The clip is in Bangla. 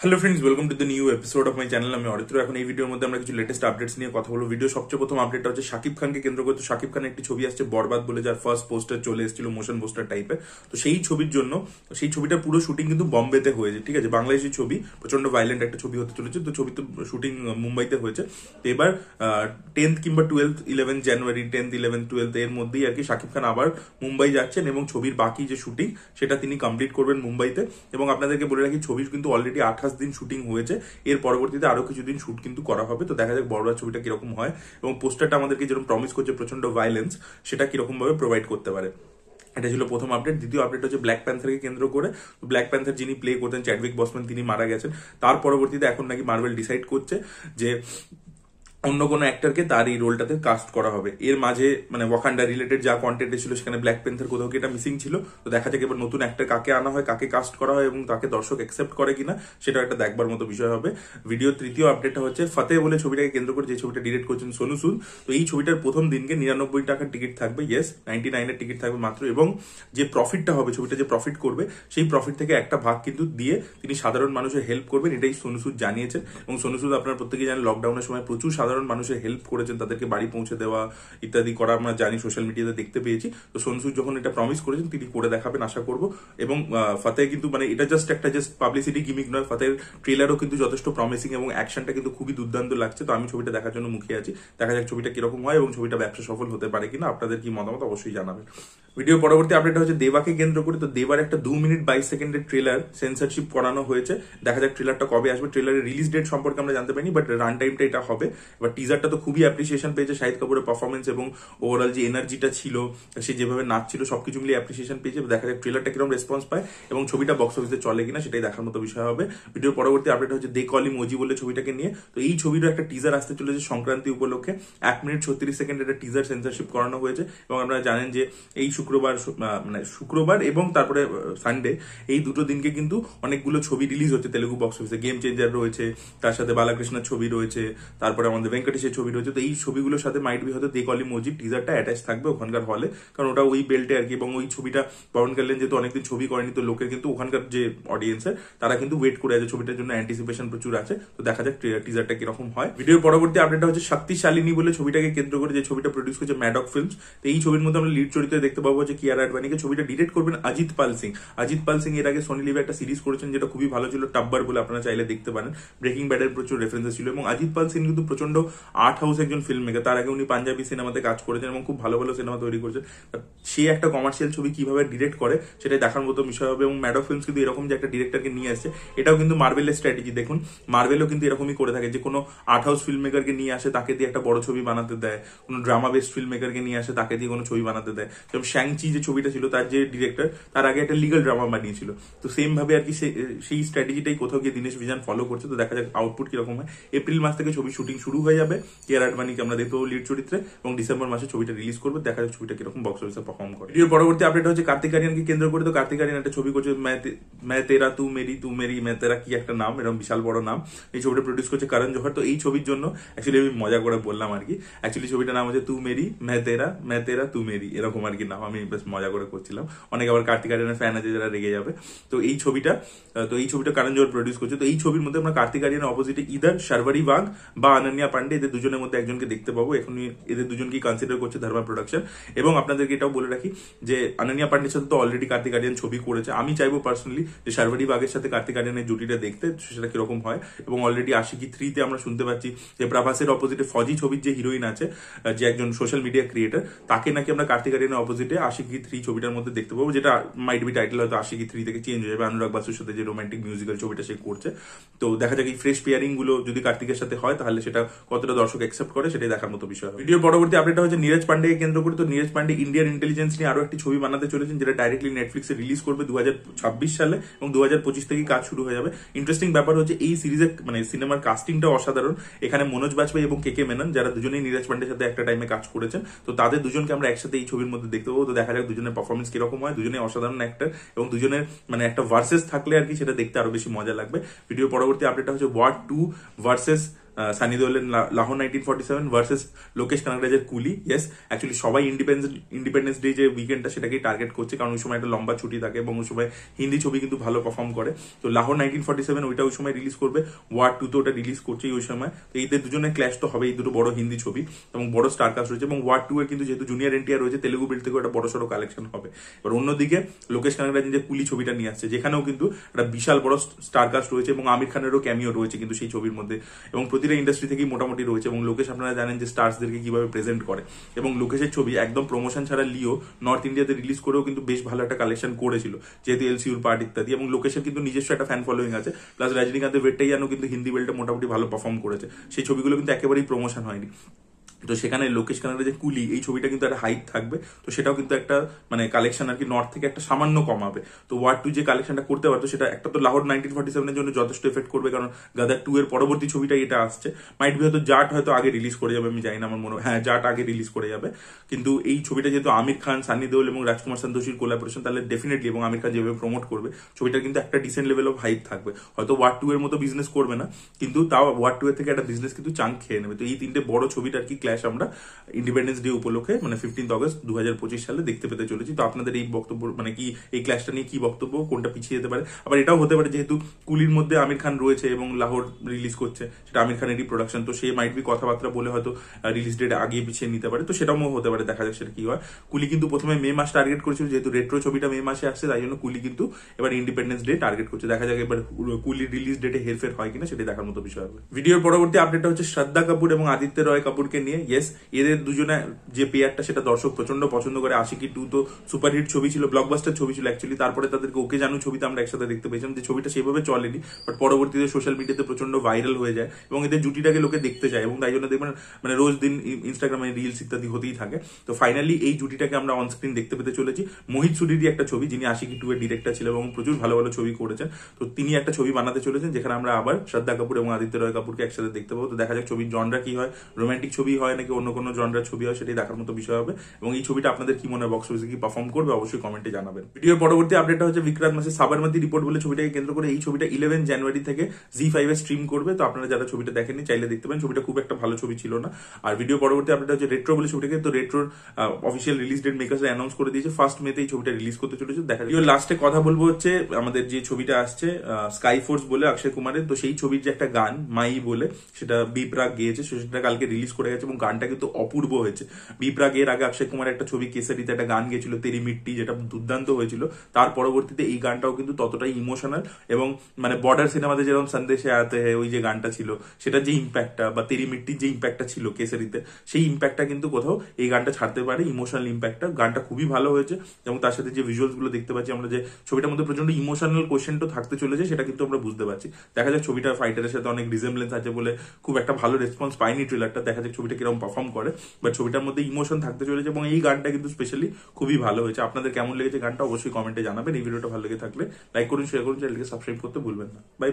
Hello friends, welcome to the new episode of my channel. আমি অরিত্র। এখন এই ভিডিওর মধ্যে আমরা কিছু লেটেস্ট আপডেটস নিয়ে কথা বলবো। ভিডিও সবচেয়ে প্রথম আপডেটটা হচ্ছে শাকিব খানকে কেন্দ্র করে। তো শাকিব খানের একটি ছবি আসছে বরবাদ বলে, যার ফার্স্ট পোস্টার চলে এসেছিল মোশন পোস্টার টাইপের। তো সেই ছবির জন্য সেই ছবিটার পুরো শুটিং কিন্তু বম্বেতে হয়েছে, ঠিক আছে। বাংলাদেশি ছবি, প্রচন্ড ভাইলেন্ট একটা ছবি হতে চলেছে। তো ছবি তো শুটিং মুম্বাইতে হয়েছে। তো এবার 10th কিংবা 12th 11 জানুয়ারি, 10th 11th 12th এর মধ্যেই আর কি শাকিব খান আবার মুম্বাই যাচ্ছেন এবং ছবির বাকি যে শুটিং সেটা তিনি কমপ্লিট করবেন মুম্বাইতে। এবং আপনাদেরকে বলে রাখি, ছবির কিন্তু অলরেডি 28 দিন শুটিং হয়েছে। এর পরবর্তীতে আরো কিছুদিন শুট কিন্তু করা হবে। তো দেখা যাক বরবাদ ছবিটা কিরকম হয় এবং পোস্টারটা আমাদেরকে যেরকম প্রমিস করছে প্রচন্ড ভাইলেন্স, সেটা কিরকম ভাবে প্রোভাইড করতে পারে। এটা ছিল প্রথম আপডেট। দ্বিতীয় আপডেট হচ্ছে ব্ল্যাক প্যান্থারকে কেন্দ্র করে। ব্ল্যাক প্যান্থার যিনি প্লে করতেন চ্যাডউইক বসম্যান, তিনি মারা গেছেন। তার পরবর্তীতে এখন নাকি মার্ভেল ডিসাইড করছে যে অন্য কোনো অ্যাক্টরকে তার এই রোলটাতে কাস্ট করা হবে। এর মাঝে মানে ওয়াকান্ডা রিলেটেড যা কন্টেন্ট ছিল সেখানে ব্ল্যাক প্যান্থার কোথাও কি এটা মিসিং ছিল। তো দেখা যাক এবার নতুন অ্যাক্টর কাকে আনা হয়, কাকে কাস্ট করা হয় এবং তাকে দর্শক অ্যাকসেপ্ট করে কিনা, সেটা একটা দেখবার মতো বিষয় হবে। ভিডিও তৃতীয় আপডেটটা হচ্ছে ফতেহ বলে ছবিটাকে কেন্দ্র করে, যে ছবিটা ডিরেক্ট করছেন সোনু সুদ। তো এই ছবিটার প্রথম দিনকে 99 টাকার টিকিট থাকবে, ইয়েস 99 এর টিকিট থাকবে মাত্র। এবং যে প্রফিটটা হবে, ছবিটা যে প্রফিট করবে, সেই প্রফিট থেকে একটা ভাগ কিন্তু দিয়ে তিনি সাধারণ মানুষের হেল্প করবেন, এটাই সোনু সুদ জানিয়েছেন। এবং সোনু সুদ আপনারা প্রত্যেকেই জানেন, লকডাউনের সময় প্রচুর সাধারণ মানুষের হেল্প করেছেন, তাদেরকে বাড়ি পৌঁছে দেওয়া ইত্যাদি করা আমরা জানি, সোশ্যাল মিডিয়াতে দেখতে পেয়েছি। তো সোনু সুদ যখন এটা প্রমিস করেছেন, তিনি করে দেখাবেন আশা করব। এবং ফতেহ কিন্তু মানে এটা জাস্ট পাবলিসিটি গিমিক নয়, ফতেহের ট্রেলারও কিন্তু যথেষ্ট প্রমিসিং এবং অ্যাকশনটা কিন্তু খুবই দুর্দান্ত লাগছে। তো আমি ছবিটা দেখার জন্য মুখিয়ে আছি। দেখা যাক ছবিটা কিরকম হয় এবং ছবিটা ব্যবসা সফল হতে পারে কিনা। আপনাদের কি মতামত অবশ্যই জানাবেন। ভিডিও পরবর্তী আপডেট হচ্ছে দেবাকে কেন্দ্র করে। তো দেবার একটা 2 মিনিট 22 সেকেন্ডের ট্রেলার সেন্সরশিপ করানো হয়েছে। দেখা যাক ট্রেলারটা কবে আসবে। ট্রেলারের রিলিজ ডেট সম্পর্কে আমরা জানতে পারিনি, বাট রান টাইমটা এটা হবে। এবার টিজারটা তো খুবই অ্যাপ্রিসিয়েশন পেয়েছে, শাহিদ কাপুরের পারফরমেন্স এবং ওভারঅল যে এনার্জিটা ছিল, সে যেভাবে নাচছিল, সবকিছু মিলিয়ে অ্যাপ্রিসিয়েশন পেয়েছে। দেখা যাক ট্রেলারটা কিরকম রেসপন্স পায় এবং ছবিটা বক্স অফিসে চলে কিনা, সেটাই দেখার মতো বিষয় হবে। ভিডিওর পরবর্তী আপডেট হচ্ছে দে কল হিম ওজি বলে ছবিটাকে নিয়ে। তো এই ছবিরও একটা টিজার আসতে চলেছে সংক্রান্তি উপলক্ষে। 1 মিনিট 36 সেকেন্ডের একটা টিজার সেন্সরশিপ করানো হয়েছে। এবং আপনারা জানেন যে এই শুক্রবার এবং তারপরে সানডে, এই দুটো দিনকে কিন্তু অনেকগুলো ছবি রিলিজ হচ্ছে তেলেগু বক্স অফিসে। গেম চেঞ্জার রয়েছে, তার সাথে বালাকৃষ্ণের ছবি রয়েছে, তারপরে আমাদের ভেঙ্কটেশের ছবি রয়েছে। তো এই ছবিগুলোর সাথে মাইট বি হয়তো দে কল হিম ওজি টিজারটা অ্যাটাচ থাকবে ওখানকার হলে, কারণ ওটা ওই বেল্টে আর কি। এবং ওই ছবিটা পবন কল্যাণ যেহেতু অনেকদিন ছবি করেনি, তো লোকের কিন্তু ওখানকার যে অডিয়েন্সের, তারা কিন্তু ওয়েট করে আছে ছবিটার জন্য, অ্যান্টিসিপেশন প্রচুর আছে। তো দেখা যাক টিজারটা কিরকম হয়। ভিডিওর পরবর্তী আপডেটটা হচ্ছে শক্তিশালিনী বলে ছবিটাকে কেন্দ্র করে, যে ছবিটা প্রডিউস করছে ম্যাডক ফিল্মস। তো এই ছবির মধ্যে আমরা লিড চরিত্রে দেখতে পাবো যে কিয়ারা আডবাণীকে। ছবিটা ডিরেক্ট করবেন অজিত পাল সিং। অজিত পাল সিং এর আগে সোনি লিভে একটা সিরিজ করেছেন যেটা খুবই ভালো ছিল, টাব্বার বলে, আপনারা চাইলে দেখতে পারেন। ব্রেকিং ব্যাডের প্রচুর রেফারেন্সেস ছিল। এবং অজিত পাল সিং কিন্তু প্রচন্ড আর্ট হাউস একজন ফিল্ম মেকার। তার আগে উনি পাঞ্জাবি সিনেমাতে কাজ করেছেন এবং খুব ভালো ভালো সিনেমা তৈরি করেছেন। সে একটা কমার্শিয়াল ছবি কিভাবে ডিরেক্ট করে, সেটাই দেখার মতো বিষয় হবে। এবং ম্যাডক ফিল্মস কিন্তু এরকম যে একটা ডিরেক্টরকে নিয়ে আসছে, এটাও কিন্তু মার্ভেলের স্ট্র্যাটেজি। দেখুন, মার্ভেলও কিন্তু এরকমই করে থাকে, যে কোনো আর্ট হাউস ফিল্ম মেকারকে নিয়ে আসে, তাকে দিয়ে একটা বড় ছবি বানাতে দেয়। কোনো ড্রামা বেসড ফিল্ম মেকারকে নিয়ে আসে, তাকে দিয়ে কোনো ছবি বানাতে দেয়। যেমন শ্যাংচি যে ছবিটা ছিল, তার যে ডিরেক্টর, তার আগে একটা লিগাল ড্রামা বানিয়েছিল। তো সেম ভাবে আর কি সেই স্ট্র্যাটেজিটাই কোথাও গিয়ে দীনেশ বিজান ফলো করছে। তো দেখা যাক আউটপুট কিরকম হয়। এপ্রিল মাস থেকে ছবি শুটিং শুরু হয়ে যাবে। কিয়ারা আডবাণীকে আমরা দেখতে পাবো লিড চরিত্রে এবং ডিসেম্বর মাসে ছবিটা রিলিজ করবে। দেখা যাক ছবিটা কিরকম বক্স অফিসে পারফর্ম করে। ভিডিওর পরবর্তী আপডেট হচ্ছে কার্তিক আরিয়ানকে কেন্দ্র করে। তো কার্তিক আরিয়ান একটা ছবি করছে, মে তেরা তু মেরি মে তেরা, কি একটা নাম, এরকম বিশাল বড় নাম। এই ছবিটা প্রডিউস করছে করণ জোহর। তো এই ছবির জন্য অ্যাকচুয়ালি আমি মজা করে বললাম আর কি। অ্যাকচুয়ালি ছবিটার নাম হচ্ছে তু মেরি মে তেরা তু মেরি, এরকম আর কি নাম। আমি বেশ মজা করে করছিলাম। অনেকে আবার কার্তিক আরিয়ানের ফ্যান আছে যারা রেগে যাবে। তো এই ছবিটা করণ জোহর প্রডিউস করছে। তো এই ছবির মধ্যে আমরা কার্তিক আরিয়ানের অপোজিটে ইদার শারবারি বাগ বা অনন্যা পান্ডে, এদের দুজনের মধ্যে একজনকে দেখতে পাবো। এখন এদের দুজনকেই কনসিডার করছে ধর্মা প্রোডাকশন। এবং আপনাদেরকে এটাও বলে রাখি যে অনন্যা পান্ডের সাথে তো অলরেডি কার্তিক আরিয়ান ছবি করেছে। আমি চাইবো পার্সোনালি যে শারবারি বাগের সাথে কার্তিক আরিয়ানের জুটিটা দেখতে, সেটা কিরকম হয়। এবং অলরেডি আশিকি 3-তে আমরা শুনতে পাচ্ছি যে প্রভাসের অপোজিটে ফজি ছবির যে হিরোইন আছে, যে একজন সোশ্যাল মিডিয়া ক্রিয়েটার, তাকে নাকি আমরা কার্তিক আরিয়ানের অপোজিটে আশিকি 3 ছবিটার মধ্যে দেখতে পাবো, যেটা মাইট বি টাইটেল হয়তো আশিকি 3 থেকে চেঞ্জ হয়ে যাবে। অনুরাগ বাসুর সাথে যে রোমান্টিক মিউজিক্যাল ছবিটা সে করছে। তো দেখা যাক এই ফ্রেশ পেয়ারিং গুলো যদি কার্তিকের সাথে হয়, তাহলে সেটা কতটা দর্শক অ্যাকসেপ্ট করে, সেটাই দেখার মতো বিষয়। ভিডিওর পরবর্তী আপডেটটা হচ্ছে নীরজ পান্ডেকে কেন্দ্র করে। তো নীরজ পান্ডে ইন্ডিয়ান ইন্টেলিজেন্স নিয়ে আরো একটি ছবি বানাতে চলেছেন, যেটা ডাইরেক্টলি নেটফ্লিক্সে রিলিজ করবে 2026 সালে এবং 2025 থেকেই কাজ শুরু হয়ে যাবে। ইন্টারেস্টিং ব্যাপার হচ্ছে এই সিরিজের মানে সিনেমার কাস্টিংটা অসাধারণ। এখানে মনোজ বাজপেয়ী এবং কে মেনন, যারা দুজনেই নীরজ পান্ডের সাথে একটা টাইমে কাজ করেছেন, তো তাদের দুজনকে আমরা একসাথে এই ছবির মধ্যে দেখতে পাবো। তো দেখা যাক দুজনের পারফরমেন্স কিরকম হয়। দুজনেই অসাধারণ অ্যাক্টর এবং দুজনের মানে একটা ভার্সেস থাকলে আর কি সেটা দেখতে আরো বেশি মজা লাগবে। ভিডিও পরবর্তী আপডেটটা হচ্ছে ওয়ার 2 ভার্সেস সানি দেওলের লাহোর 1947 ভার্সেস লোকেশ কানাগরাজের কুলি। ইয়েস, অ্যাকচুয়ালি সবাই ইন্ডিপেন্ডেন্স ডে যে উইকেন্ডটা সেটাকেই টার্গেট করছে, কারণ ওই সময় একটা লম্বা ছুটি থাকে এবং ওই সময় হিন্দি ছবি কিন্তু ভালো পারফর্ম করে। তো লাহোর 1947 ওইটা ওই সময় রিলিজ করবে, ওয়ার 2 তো ওটা রিলিজ করছে ওই সময়। তো এইদের দুজনের ক্ল্যাশ তো হবে, এই দুটো বড় হিন্দি ছবি এবং বড় স্টার কাস্ট রয়েছে, এবং ওয়ার 2 এর কিন্তু যেহেতু জুনিয়র এনটিআর রয়েছে, তেলেগু বিল্ড থেকে একটা বড় সড়ো কালেকশন হবে। এবার অন্যদিকে লোকেশ কানাগরাজ যে কুলি ছবিটা নিয়ে আসছে, যেখানেও কিন্তু একটা বিশাল বড় স্টার কাস্ট রয়েছে এবং আমির খানেরও ক্যামিও রয়েছে কিন্তু সেই ছবির মধ্যে, এবং প্রতিটা ইন্ডাস্ট্রি থেকেই মোটামুটি রয়েছে। এবং লোকেশ আপনারা জানেন যে স্টার্সদেরকে কিভাবে প্রেজেন্ট করে, এবং লোকেশের ছবি একদম প্রমোশন ছাড়া লিও নর্থ ইন্ডিয়াতে রিলিজ করেও কিন্তু বেশ ভালো একটা কালেকশন করেছিল, যেহেতু এলসিউর পার্ট ইত্যাদি। এবং লোকেশের কিন্তু নিজস্ব একটা ফ্যান ফলোইং আছে, প্লাস রজনীকান্তের ভেট্টাইয়ানও কিন্তু হিন্দি বেল্টে মোটামুটি ভালো পারফর্ম করেছে, সেই ছবিগুলো কিন্তু একেবারেই প্রমোশন হয়নি। তো সেখানে লোকেশ কানাগরাজ যে কুলি, এই ছবিটা কিন্তু একটা হাইপ থাকবে, তো সেটাও কিন্তু একটা মানে কালেকশন আর কি নর্থ থেকে একটা সামান্য কমাবে। তো ওয়ার 2 যে কালেকশনটা করতে পারতো, সেটা একটা তো লাহোর 1947 এর জন্য যথেষ্ট এফেক্ট করবে, কারণ গাদার 2 এর পরবর্তী ছবিটা এটা আসছে। মাইট বি হয়তো জাট হয়তো আগে রিলিজ করে যাবে, আমি জানি না, আমার মনে হয় হ্যাঁ জাট আগে রিলিজ করে যাবে। কিন্তু এই ছবিটা যেহেতু আমির খান, সানি দেওল এবং রাজকুমার সন্তোষীর কোলাবোরেশন, তাহলে ডেফিনেটলি, এবং আমির খান যেভাবে প্রমোট করবে, ছবিটা কিন্তু একটা ডিসেন্ট লেভেল অফ হাইপ থাকবে। হয়তো ওয়ার 2 এর মতো বিজনেস করবে না, কিন্তু তাও ওয়ার 2 এর থেকে একটা বিজনেস কিন্তু চাঙ্ক খেয়ে নেবে। তো এই তিনটে বড় ছবিটা আর কি ক্ল্যাশ আমরা ইন্ডিপেন্ডেন্স ডে উপলক্ষে মানে 15 অগস্ট 2025 সালে দেখতে পেতে চলেছি। তো আপনাদের এই বক্তব্য মানে কি, এই ক্লাসটা নিয়ে কি বক্তব্য, কোনটা পিছিয়ে যেতে পারে? আবার এটাও হতে পারে যেহেতু কুলির মধ্যে আমির খান রয়েছে এবং লাহোর রিলিজ করছে, সেটা আমির খানেরই প্রোডাকশন, তো সে মাইট বি কথাবার্তা বলে হয়তো রিলিজ ডেট আগিয়ে পিছিয়ে নিতে পারে, তো সেটাও হতে পারে, দেখা যাক সেটা কি হয়। কুলি কিন্তু প্রথমে মে মাস টার্গেট করেছিল, যেহেতু রেট্রো ছবিটা মে মাসে আসছে, তাই জন্য কুলি কিন্তু এবার ইন্ডিপেন্ডেন্স ডে টার্গেট করছে। দেখা যাক এবার কুলির রিলিজ ডেটে হেরফের হয় কিনা, সেটা দেখার মতো বিষয় হবে। ভিডিওর পরবর্তী আপডেটটা হচ্ছে শ্রদ্ধা কাপুর এবং আদিত্য রয় কাপুরকে নিয়ে। ইয়েস, এদের দুজনে যে পেয়ারটা সেটা দর্শক প্রচন্ড পছন্দ করে। আশিকি 2 তো সুপারহিট ছবি ছিল, ব্লকবাস্টার ছবি ছিল অ্যাকচুয়ালি। তারপরে তাদেরকে ওকে জানু ছবিতে আমরা একসাথে দেখতে পেয়েছিলাম, যে ছবিটা সেভাবে চলেনি, বাট পরবর্তীতে সোশ্যাল মিডিয়াতে প্রচন্ড ভাইরাল হয়ে যায় এবং এদের জুটিটাকে লোকে দেখতে চায়, এবং তাই জন্য দেখবেন মানে রোজ দিন ইনস্টাগ্রামে রিলস ইত্যাদি হতেই থাকে। তো ফাইনালি এই জুটিটাকে আমরা অন স্ক্রিন দেখতে পেতে চলেছি। মোহিত সুরিরই একটা ছবি, যিনি আশিকি 2 এর ডিরেক্টর ছিল এবং প্রচুর ভালো ভালো ছবি করেছেন। তো তিনি একটা ছবি বানাতে চলেছেন, যেখানে আমরা আবার শ্রদ্ধা কাপুর এবং আদিত্য রয় কাপুরকে একসাথে দেখতে পাবো। তো দেখা যাক ছবির জনরা কি হয়, রোমান্টিক ছবি হয় নাকি অন্য কোনো জনরার ছবি হয়, সেটাই দেখার মতো বিষয় হবে। এবং এই ছবিটা আপনাদের কি মনে হয়, বক্স অফিসে কি পারফর্ম করবে, অবশ্যই কমেন্টে জানাবেন। ভিডিওর পরবর্তী আপডেটটা হচ্ছে বিক্রান্ত মাসের সাবরমতি রিপোর্ট বলে ছবিটাকে কেন্দ্র করে। এই ছবিটা 11 জানুয়ারি থেকে Z5 এ স্ট্রিম করবে। তো আপনারা যারা ছবিটা দেখেননি চাইলে দেখতে পারেন, ছবিটা খুব একটা ভালো ছবি ছিল না। আর ভিডিও পরবর্তী আপডেট হচ্ছে রেট্রো বলে ছবিটাকে, তো রেট্রোর official release date makers announce করে দিয়েছে, 1 মে তে এই ছবিটা রিলিজ করতে চলেছে। দেখা যায় লাস্টে কথা বলবো হচ্ছে আমাদের যে ছবিটা আসছে স্কাই ফোর্স বলে অক্ষয় কুমারের, তো সেই ছবির যে একটা গান মাই বলে, সেটা বিপ্রাগ গেয়েছে, সেটা কালকে রিলিজ করে গেছে এবং গানটা কিন্তু অপূর্ব হয়েছে। বিপ্রাগ এর আগে অক্ষয় কুমারের একটা ছবি কেসারিতে একটা গান গেছিল তেরি মিট্টি, যেটা দুর্দান্ত হয়েছিল। তার পরবর্তীতে এই গানটাও কিন্তু ততটাই ইমোশনাল, এবং মানে বর্ডার সিনেমাতে যেরকম সন্দেশে আতে হ্যায় ওই যে গানটা ছিল, সেটার যে ইম্প্যাক্টটা বা তেরি মিট্টির যে ইম্প্যাক্টটা ছিল কেসারিতে, সেই ইম্প্যাক্টটা কিন্তু কোথাও এই গানটা ছাড়তে পারে, ইমোশনাল ইম্প্যাক্টটা। গানটা খুবই ভালো হয়েছে এবং তার সাথে যে ভিজুয়ালস গুলো দেখতে পাচ্ছি আমরা, যে ছবিটার মধ্যে প্রচন্ড ইমোশনাল কোয়েশ্চেনটা থাকতে চলেছে, সেটা কিন্তু আমরা বুঝতে পারছি। দেখা যাক ছবিটা ফাইটারের সাথে অনেক রিজেম্বলেন্স আছে বলে খুব একটা ভালো রেসপন্স পাইনি ট্রেলারটা, দেখা যাক ছবিটা কিরকম পারফর্ম করে, বাট ছবিটার মধ্যে ইমোশন থাকতে চলেছে এবং এই গানটা কিন্তু স্পেশালি খুবই ভালো হয়েছে। আপনাদের কেমন লেগেছে গানটা অবশ্যই কমেন্টে জানাবেন। এই ভিডিওটা ভালো লেগে থাকলে লাইক করুন, শেয়ার করুন, চ্যানেলকে সাবস্ক্রাইব করতে ভুলবেন না। বাই।